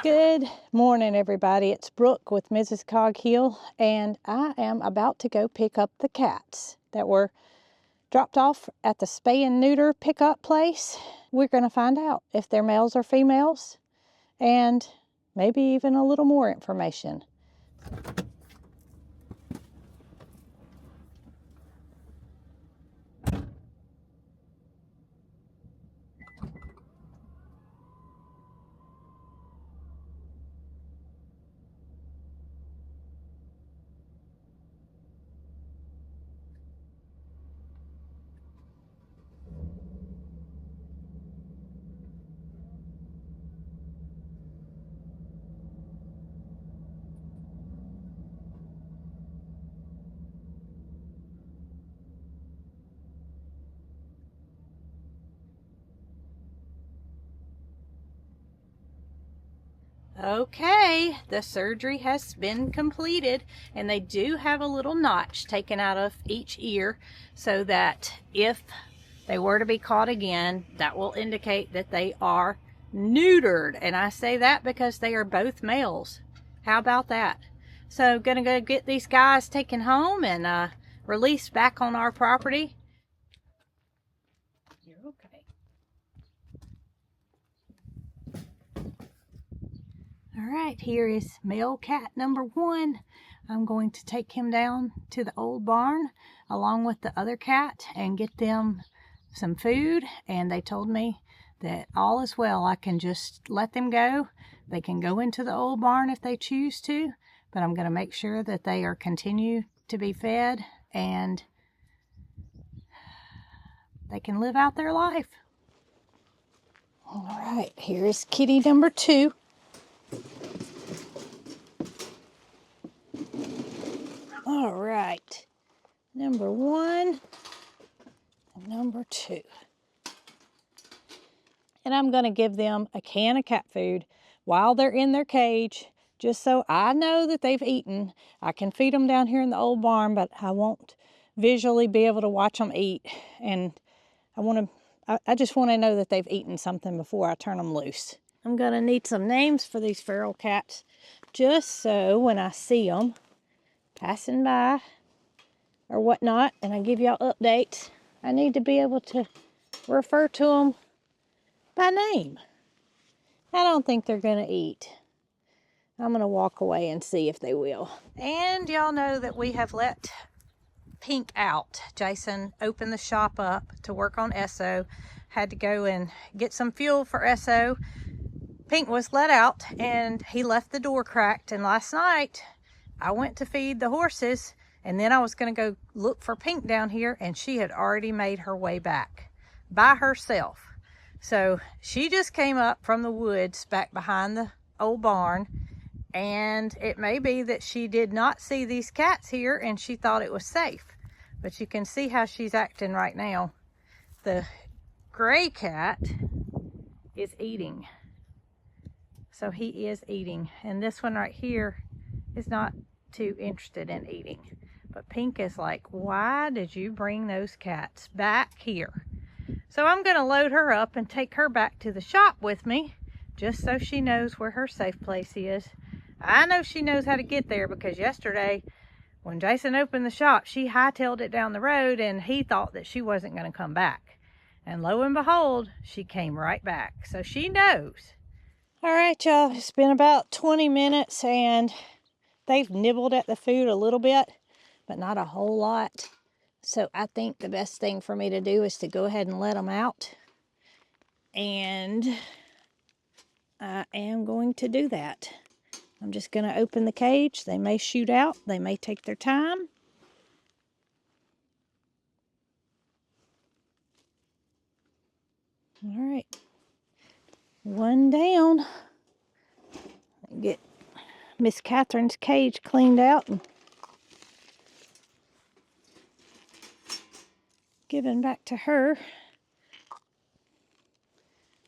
Good morning, everybody. It's Brooke with Mrs. Cog Hill, and I am about to go pick up the cats that were dropped off at the spay and neuter pickup place. We're going to find out if they're males or females, and maybe even a little more information. Okay, the surgery has been completed, and they do have a little notch taken out of each ear so that if they were to be caught again, that will indicate that they are neutered. And I say that because they are both males. How about that? So gonna go get these guys taken home and released back on our property. You're okay. All right, here is male cat number 1. I'm going to take him down to the old barn along with the other cat and get them some food, and they told me that all is well. I can just let them go. They can go into the old barn if they choose to, but I'm going to make sure that they are continue to be fed and they can live out their life. All right, here is kitty number 2. All right, number 1 and number 2. And I'm going to give them a can of cat food while they're in their cage, just so I know that they've eaten. I can feed them down here in the old barn, but I won't visually be able to watch them eat. And I just want to know that they've eaten something before I turn them loose. I'm going to need some names for these feral cats, just so when I see them passing by or whatnot, and I give y'all updates, I need to be able to refer to them by name. I don't think they're gonna eat. I'm gonna walk away and see if they will. And y'all know that we have let Pink out. Jason opened the shop up to work on Esso, had to go and get some fuel for Esso. Pink was let out and he left the door cracked, and last night I went to feed the horses, and then I was gonna go look for Pink down here, and she had already made her way back by herself. So she just came up from the woods back behind the old barn, and it may be that she did not see these cats here and she thought it was safe. But you can see how she's acting right now. The gray cat is eating. So he is eating. And this one right here is not too interested in eating. But Pink is like, why did you bring those cats back here? So I'm going to load her up and take her back to the shop with me, just so she knows where her safe place is. I know she knows how to get there because yesterday when Jason opened the shop, she hightailed it down the road and he thought that she wasn't going to come back. And lo and behold, she came right back. So she knows. All right, y'all, it's been about 20 minutes and they've nibbled at the food a little bit, but not a whole lot. So I think the best thing for me to do is to go ahead and let them out. And I am going to do that. I'm just going to open the cage. They may shoot out. They may take their time. All right. One down. Get Miss Catherine's cage cleaned out and given back to her.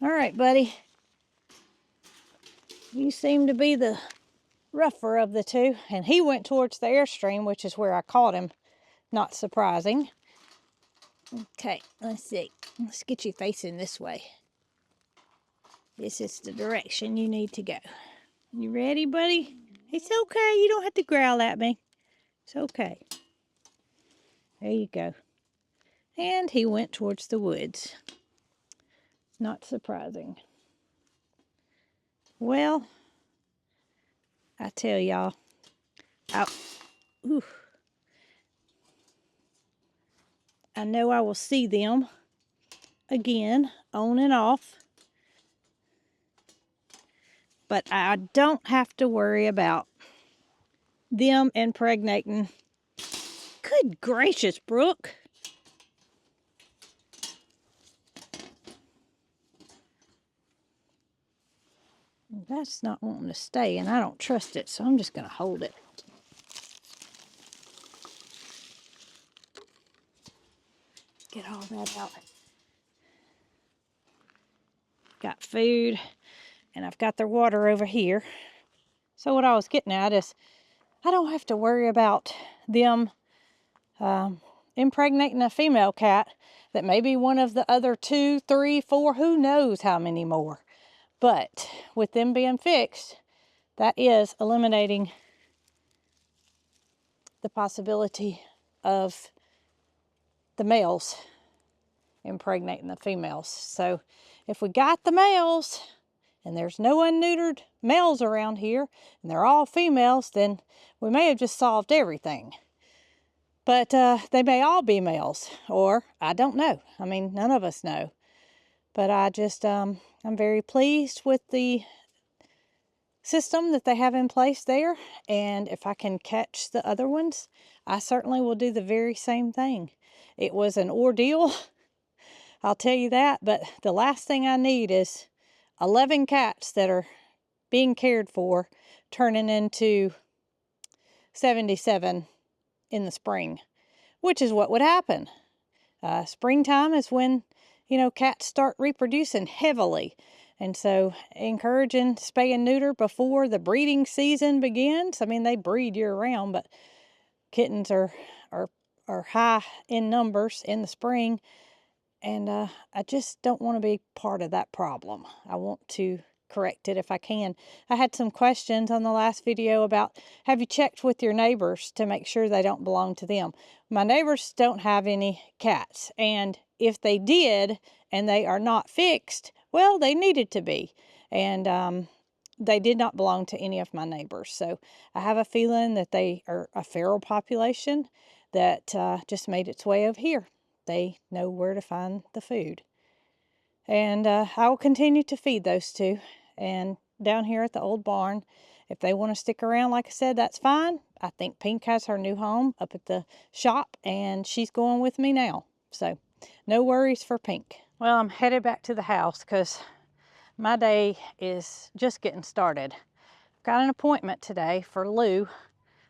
All right, buddy. You seem to be the rougher of the two, and he went towards the Airstream, which is where I caught him. Not surprising. Okay, let's see. Let's get you facing this way. This is the direction you need to go. You ready, buddy? It's okay. You don't have to growl at me. It's okay. There you go. And he went towards the woods. Not surprising. Well, I tell y'all, I know I will see them again, on and off. But I don't have to worry about them impregnating. Good gracious, Brooke. That's not wanting to stay, and I don't trust it, so I'm just going to hold it. Get all that out. Got food, and I've got their water over here. So what I was getting at is I don't have to worry about them impregnating a female cat that may be one of the other 2, 3, 4, who knows how many more. But with them being fixed, that is eliminating the possibility of the males impregnating the females. So if we got the males and there's no unneutered males around here and they're all females, then we may have just solved everything. But they may all be males, or I don't know. I mean, none of us know. But I just, I'm very pleased with the system that they have in place there. And if I can catch the other ones, I certainly will do the very same thing. It was an ordeal, I'll tell you that. But the last thing I need is 11 cats that are being cared for turning into 77 in the spring, which is what would happen. Springtime is when, you know, cats start reproducing heavily. And so encouraging spay and neuter before the breeding season begins. I mean, they breed year round, but kittens are high in numbers in the spring. And I just don't want to be part of that problem. I want to correct it if I can. I had some questions on the last video about, have you checked with your neighbors to make sure they don't belong to them? My neighbors don't have any cats, and if they did and they are not fixed, well, they needed to be, and they did not belong to any of my neighbors. So I have a feeling that they are a feral population that just made its way over here. They know where to find the food. And I will continue to feed those two. And down here at the old barn, if they want to stick around, like I said, that's fine. I think Pink has her new home up at the shop, and she's going with me now. So no worries for Pink. Well, I'm headed back to the house because my day is just getting started. Got an appointment today for Lou,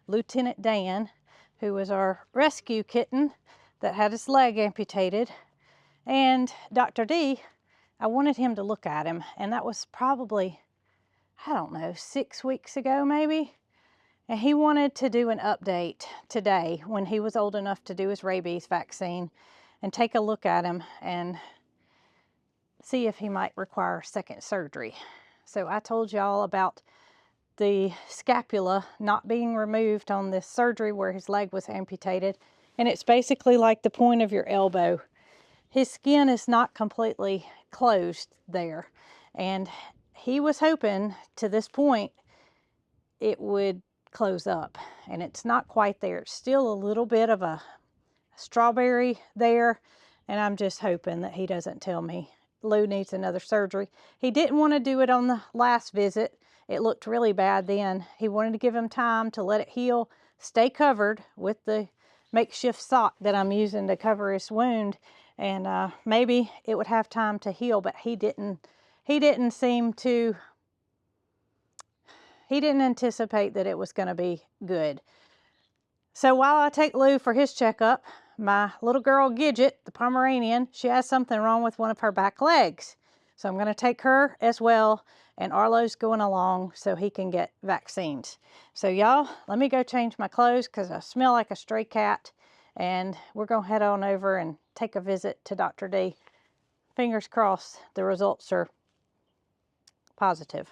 Lieutenant Dan, who was our rescue kitten that had his leg amputated. And Dr. D, I wanted him to look at him, and that was probably, I don't know, 6 weeks ago maybe. And he wanted to do an update today when he was old enough to do his rabies vaccine and take a look at him and see if he might require second surgery. So I told y'all about the scapula not being removed on this surgery where his leg was amputated. And it's basically like the point of your elbow. His skin is not completely closed there. And he was hoping to this point it would close up. And it's not quite there. It's still a little bit of a strawberry there. And I'm just hoping that he doesn't tell me Lou needs another surgery. He didn't want to do it on the last visit. It looked really bad then. He wanted to give him time to let it heal, stay covered with the makeshift sock that I'm using to cover his wound, and maybe it would have time to heal. But he didn't anticipate that it was going to be good. So while I take Lou for his checkup, my little girl Gidget, the Pomeranian, she has something wrong with one of her back legs. So I'm going to take her as well, and Arlo's going along so he can get vaccines. So y'all, let me go change my clothes because I smell like a stray cat, and we're going to head on over and take a visit to Dr. D. Fingers crossed the results are positive.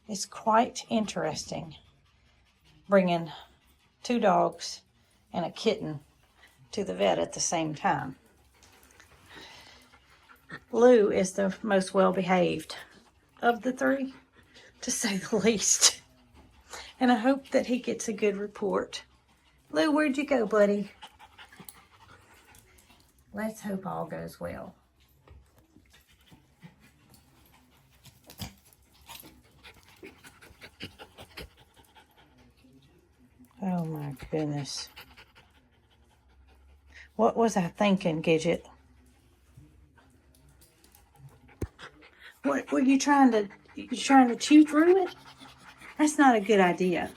It's quite interesting bringing 2 dogs and a kitten to the vet at the same time. Lou is the most well-behaved of the 3, to say the least. And I hope that he gets a good report. Lou, where'd you go, buddy? Let's hope all goes well. Oh my goodness. What was I thinking, Gidget? What were you trying to chew through it? That's not a good idea.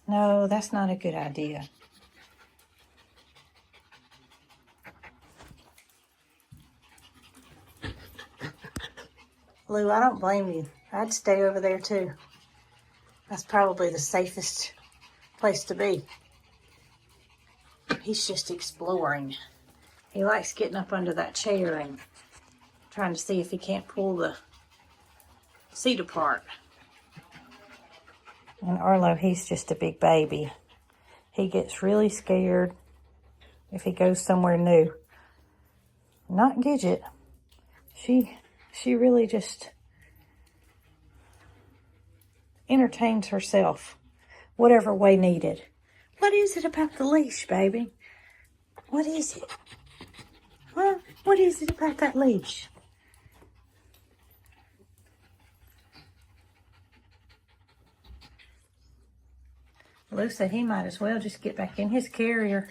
No, that's not a good idea. Lou, I don't blame you. I'd stay over there too. That's probably the safest place to be. He's just exploring. He likes getting up under that chair and trying to see if he can't pull the seat apart. And Arlo, he's just a big baby. He gets really scared if he goes somewhere new. Not Gidget. She really just entertains herself whatever way needed. What is it about the leash, baby? What is it? Huh? What is it about that leash? Lou said he might as well just get back in his carrier.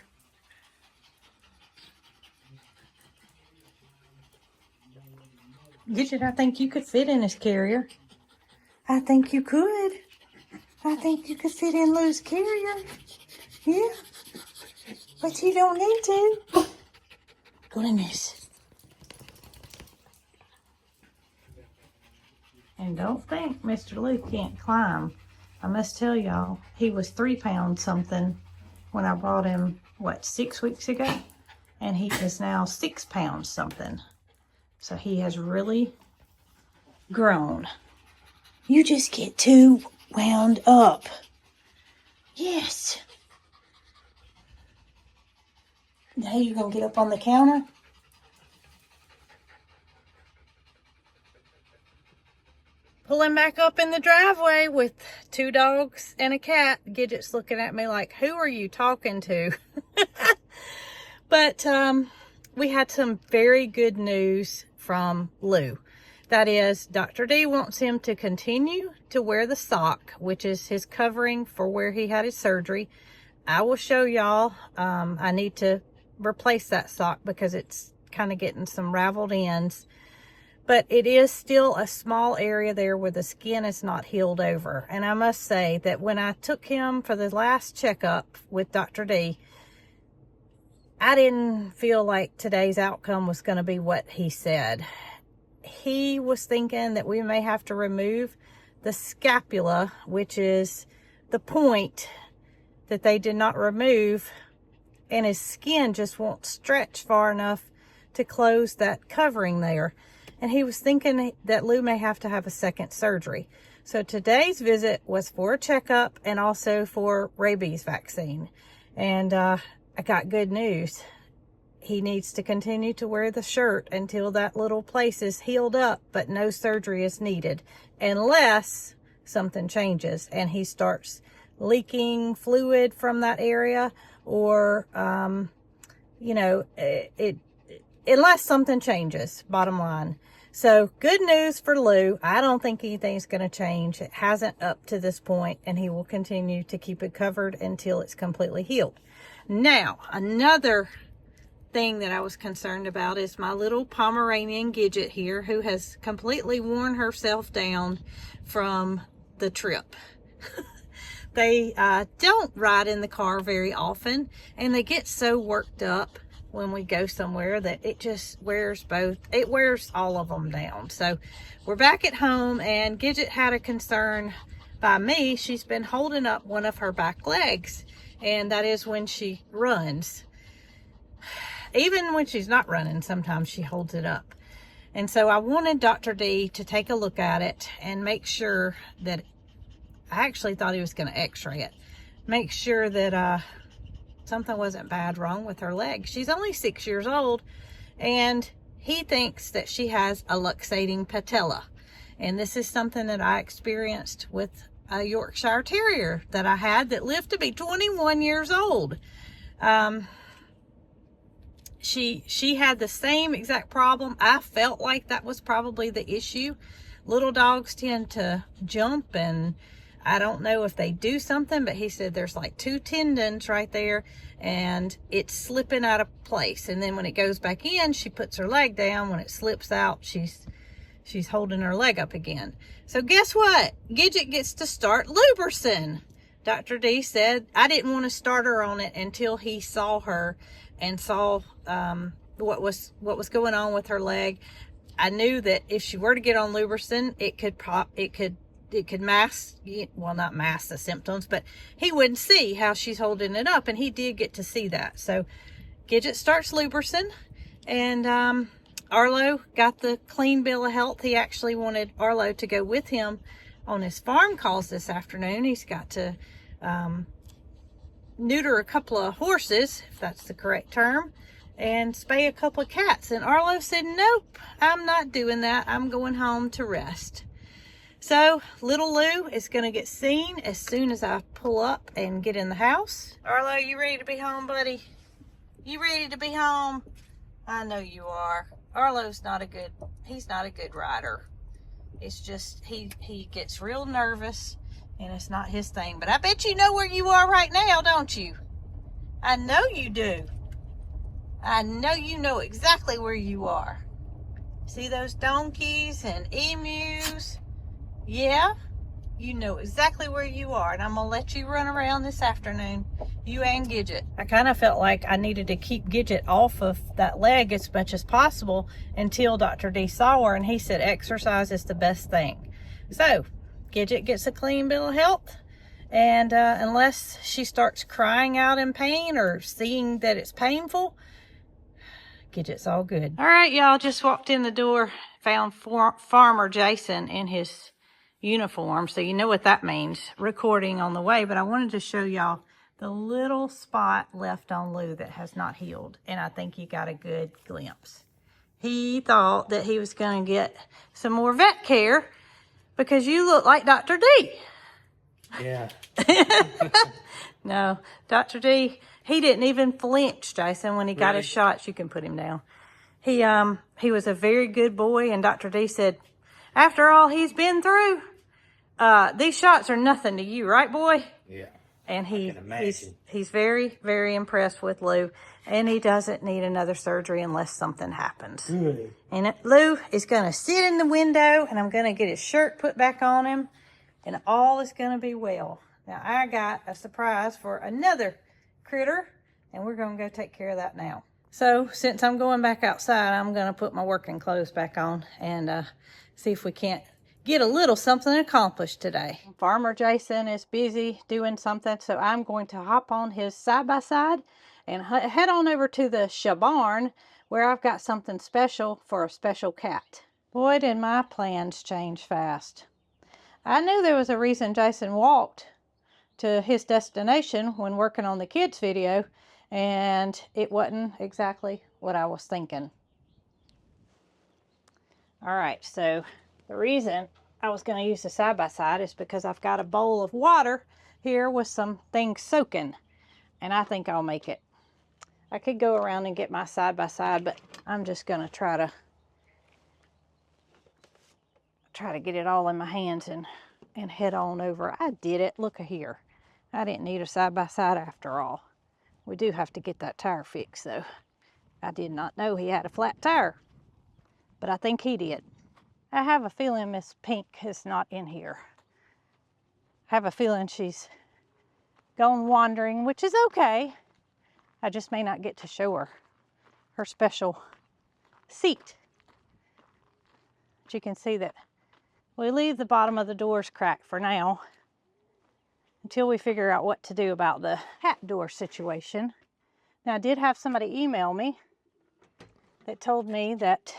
Gidget, I think you could fit in his carrier. I think you could. I think you could fit in Lou's carrier. Yeah. But you don't need to. Goodness. And don't think Mr. Lou can't climb. I must tell y'all, he was 3 pounds something when I brought him, 6 weeks ago? And he is now 6 pounds something. So he has really grown. You just get too wound up. Yes. Now you gonna get up on the counter? Pulling back up in the driveway with 2 dogs and a cat. Gidget's looking at me like, who are you talking to? But we had some very good news from Lou. That is, Dr. D wants him to continue to wear the sock, which is his covering for where he had his surgery. I will show y'all. I need to replace that sock because it's kind of getting some raveled ends. But it is still a small area there where the skin is not healed over. And I must say that when I took him for the last checkup with Dr. D, I didn't feel like today's outcome was going to be what he said. He was thinking that we may have to remove the scapula, which is the point that they did not remove, and his skin just won't stretch far enough to close that covering there. And he was thinking that Lou may have to have a second surgery. So today's visit was for a checkup and also for rabies vaccine. And I got good news. He needs to continue to wear the shirt until that little place is healed up, but no surgery is needed unless something changes and he starts leaking fluid from that area, or unless something changes, bottom line. So good news for Lou. I don't think anything's going to change. It hasn't up to this point, and he will continue to keep it covered until it's completely healed. Now, another thing that I was concerned about is my little Pomeranian Gidget here, who has completely worn herself down from the trip. They don't ride in the car very often, and they get so worked up when we go somewhere that it just wears all of them down. So we're back at home, and Gidget had a concern by me. She's been holding up one of her back legs, and that is when she runs. Even when she's not running, sometimes she holds it up. And so I wanted Dr. D to take a look at it and make sure that, I actually thought he was going to x-ray it, make sure that something wasn't bad wrong with her leg. She's only 6 years old, and he thinks that she has a luxating patella. And this is something that I experienced with a Yorkshire Terrier that I had that lived to be 21 years old. She had the same exact problem. I felt like that was probably the issue. Little dogs tend to jump, and I don't know if they do something, but he said there's like 2 tendons right there, and it's slipping out of place. And then when it goes back in, she puts her leg down. When it slips out, she's holding her leg up again. So guess what? Gidget gets to start Lubricin. Dr. D said I didn't want to start her on it until he saw her and saw what was going on with her leg. I knew that if she were to get on Lubricin, it could mask, well, not mask the symptoms, but he wouldn't see how she's holding it up, and he did get to see that. So Gidget starts Lubricin, and Arlo got the clean bill of health. He actually wanted Arlo to go with him on his farm calls this afternoon. He's got to neuter a couple of horses, if that's the correct term, and spay a couple of cats. And Arlo said, nope, I'm not doing that. I'm going home to rest. So little Lou is going to get seen as soon as I pull up and get in the house. Arlo, you ready to be home, buddy? You ready to be home? I know you are. Arlo's he's not a good rider. It's just, he gets real nervous, and it's not his thing. But I bet you know where you are right now, don't you? I know you do. I know you know exactly where you are. See those donkeys and emus? Yeah, you know exactly where you are, and I'm gonna let you run around this afternoon, you and Gidget. I kind of felt like I needed to keep Gidget off of that leg as much as possible until Dr. D saw her, and he said exercise is the best thing. So Gidget gets a clean bill of health, and unless she starts crying out in pain or seeing that it's painful, Gidget's all good. All right, y'all, just walked in the door, found Farmer Jason in his uniform, so you know what that means, recording on the way. But I wanted to show y'all the little spot left on Lou that has not healed, and I think you got a good glimpse. He thought that he was going to get some more vet care because you look like Dr. D. Yeah. No, Dr. D, he didn't even flinch, Jason, when he got his shots. You can put him down. He was a very good boy, and Dr. D said, after all he's been through, these shots are nothing to you, right, boy? Yeah. And he's very, very impressed with Lou, and he doesn't need another surgery unless something happens. Good. And Lou is going to sit in the window, and I'm going to get his shirt put back on him, and all is going to be well. Now, I got a surprise for another critter, and we're going to go take care of that now. So, since I'm going back outside, I'm going to put my working clothes back on and see if we can't get a little something accomplished today. Farmer Jason is busy doing something, so I'm going to hop on his side-by-side and head on over to the barn where I've got something special for a special cat. Boy, did my plans change fast. I knew there was a reason Jason walked to his destination when working on the kids video, and it wasn't exactly what I was thinking. All right, so the reason I was going to use the side-by-side is because I've got a bowl of water here with some things soaking, and I think I'll make it. I could go around and get my side-by-side, but I'm just going to try to get it all in my hands and head on over. I did it. Look here. I didn't need a side-by-side after all. We do have to get that tire fixed, though. I did not know he had a flat tire, but I think he did. I have a feeling Miss Pink is not in here. I have a feeling she's gone wandering, which is okay. I just may not get to show her her special seat. But you can see that we leave the bottom of the doors cracked for now until we figure out what to do about the hat door situation. Now, I did have somebody email me that told me that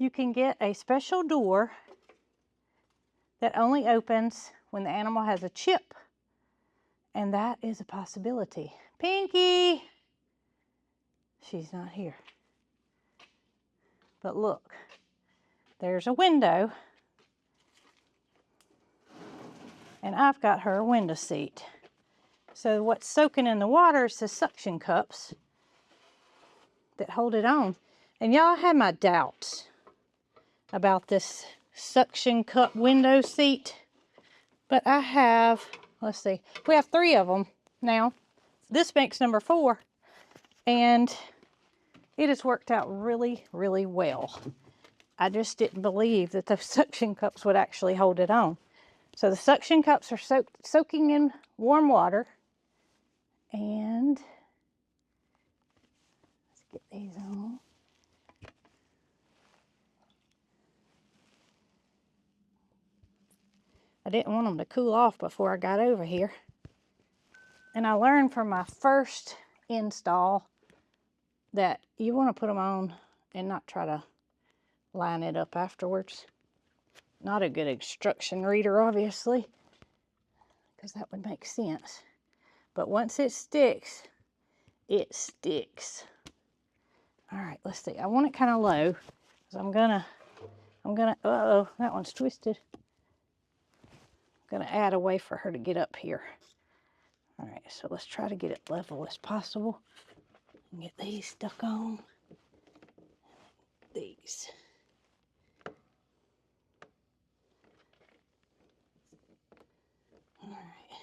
you can get a special door that only opens when the animal has a chip. And that is a possibility. Pinky! She's not here. But look, there's a window. And I've got her a window seat. So what's soaking in the water is the suction cups that hold it on. And y'all, had my doubts about this suction cup window seat. But I have, let's see, we have 3 of them now. This makes number 4. And it has worked out really, really well. I just didn't believe that the suction cups would actually hold it on. So the suction cups are soaking in warm water. And let's get these on. I didn't want them to cool off before I got over here. And I learned from my first install that you want to put them on and not try to line it up afterwards. Not a good instruction reader, obviously, because that would make sense. But once it sticks, it sticks. All right, let's see. I want it kind of low, because I'm gonna, uh-oh, that one's twisted. I'm gonna add a way for her to get up here. All right, so let's try to get it level as possible. And get these stuck on. These. All right.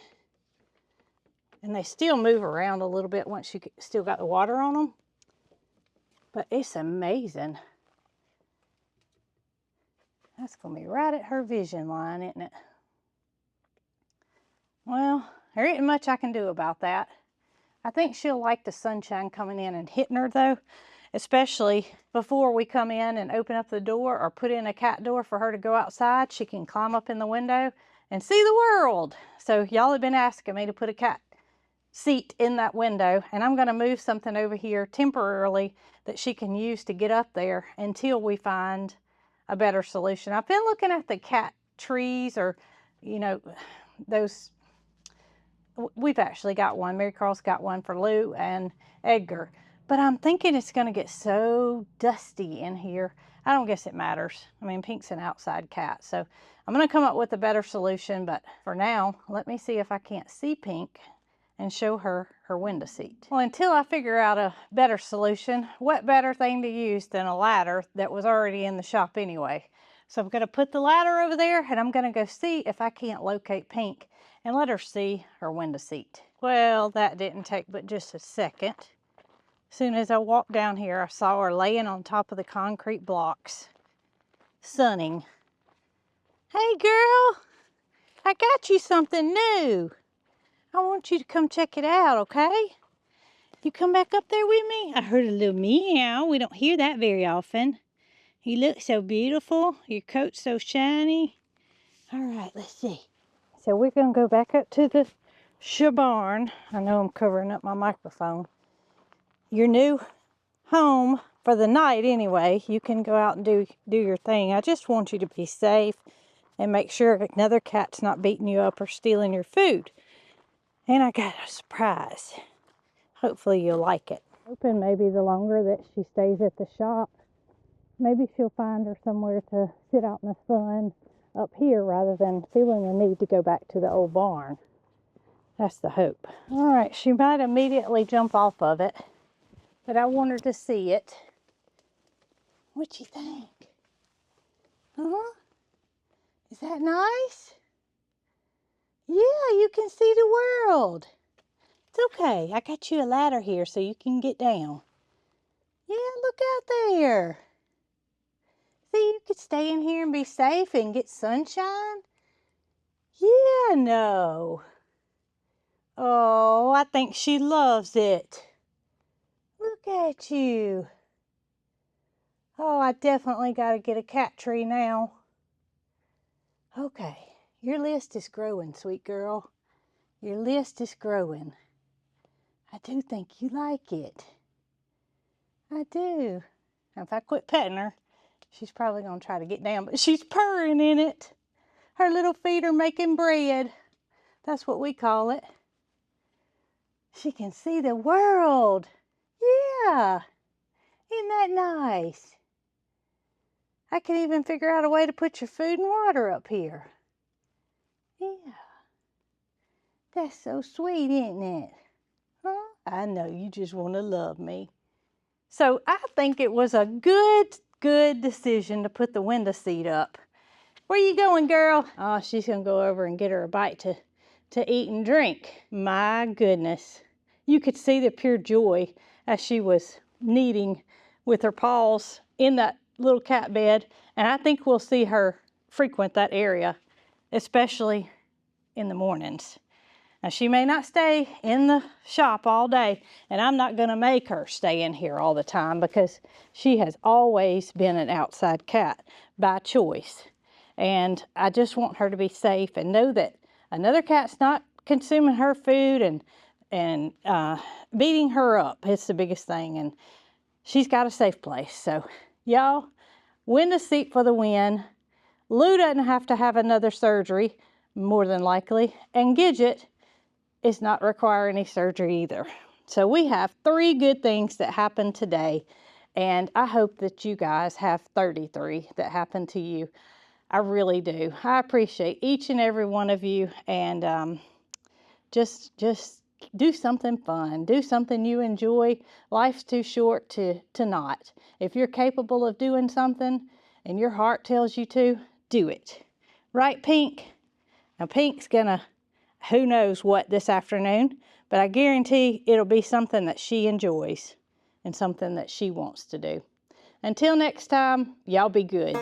And they still move around a little bit once you still got the water on them. But it's amazing. That's going to be right at her vision line, isn't it? Well, there isn't much I can do about that. I think she'll like the sunshine coming in and hitting her, though, especially before we come in and open up the door or put in a cat door for her to go outside. She can climb up in the window and see the world. So y'all have been asking me to put a cat seat in that window, and I'm going to move something over here temporarily that she can use to get up there until we find a better solution. I've been looking at the cat trees, or you know, those, we've actually got one. Mary Carl's got one for Lou and Edgar, but I'm thinking it's going to get so dusty in here. I don't guess it matters. I mean, Pink's an outside cat, so I'm going to come up with a better solution. But for now, let me see if I can't see Pink and show her her window seat. Well, until I figure out a better solution, what better thing to use than a ladder that was already in the shop anyway? So I'm going to put the ladder over there, and I'm going to go see if I can't locate Pink and let her see her window seat. Well, that didn't take but just a second. As soon as I walked down here, I saw her laying on top of the concrete blocks, sunning. Hey girl, I got you something new. I want you to come check it out, okay? You come back up there with me? I heard a little meow. We don't hear that very often. You look so beautiful. Your coat's so shiny. All right, let's see. So we're going to go back up to the barn. I know I'm covering up my microphone. Your new home for the night anyway. You can go out and do your thing. I just want you to be safe and make sure another cat's not beating you up or stealing your food. And I got a surprise. Hopefully you'll like it. Hoping maybe the longer that she stays at the shop, maybe she'll find her somewhere to sit out in the sun up here rather than feeling the need to go back to the old barn. That's the hope. All right, she might immediately jump off of it, but I want her to see it. What you think? Huh? Is that nice? Yeah, you can see the world. It's okay. I got you a ladder here so you can get down. Yeah, look out there. See, you could stay in here and be safe and get sunshine. Yeah, no. Oh, I think she loves it. Look at you. Oh, I definitely got to get a cat tree now. Okay, your list is growing, sweet girl. Your list is growing. I do think you like it. I do. Now, if I quit petting her, She's probably gonna try to get down, but she's purring in it. Her little feet are making bread. That's what we call it. She can see the world. Yeah, isn't that nice? I can even figure out a way to put your food and water up here. Yeah, that's so sweet, isn't it? Huh? I know you just want to love me. So I think it was a good decision to put the window seat up. Where you going, girl? Oh, she's gonna go over and get her a bite to eat and drink. My goodness. You could see the pure joy as she was kneading with her paws in that little cat bed. And I think we'll see her frequent that area, especially in the mornings. Now, she may not stay in the shop all day, and I'm not going to make her stay in here all the time because she has always been an outside cat by choice. And I just want her to be safe and know that another cat's not consuming her food and beating her up. It's the biggest thing, and she's got a safe place. So, y'all, window seat for the win. Lou doesn't have to have another surgery, more than likely, and Gidget is not require any surgery either. So we have 3 good things that happened today, and I hope that you guys have 33 that happen to you. I really do. I appreciate each and every one of you, and just do something fun. Do something you enjoy. Life's too short to not. If you're capable of doing something and your heart tells you to, do it. Right, Pink? Now, Pink's gonna who knows what this afternoon, but I guarantee it'll be something that she enjoys and something that she wants to do. Until next time, y'all be good.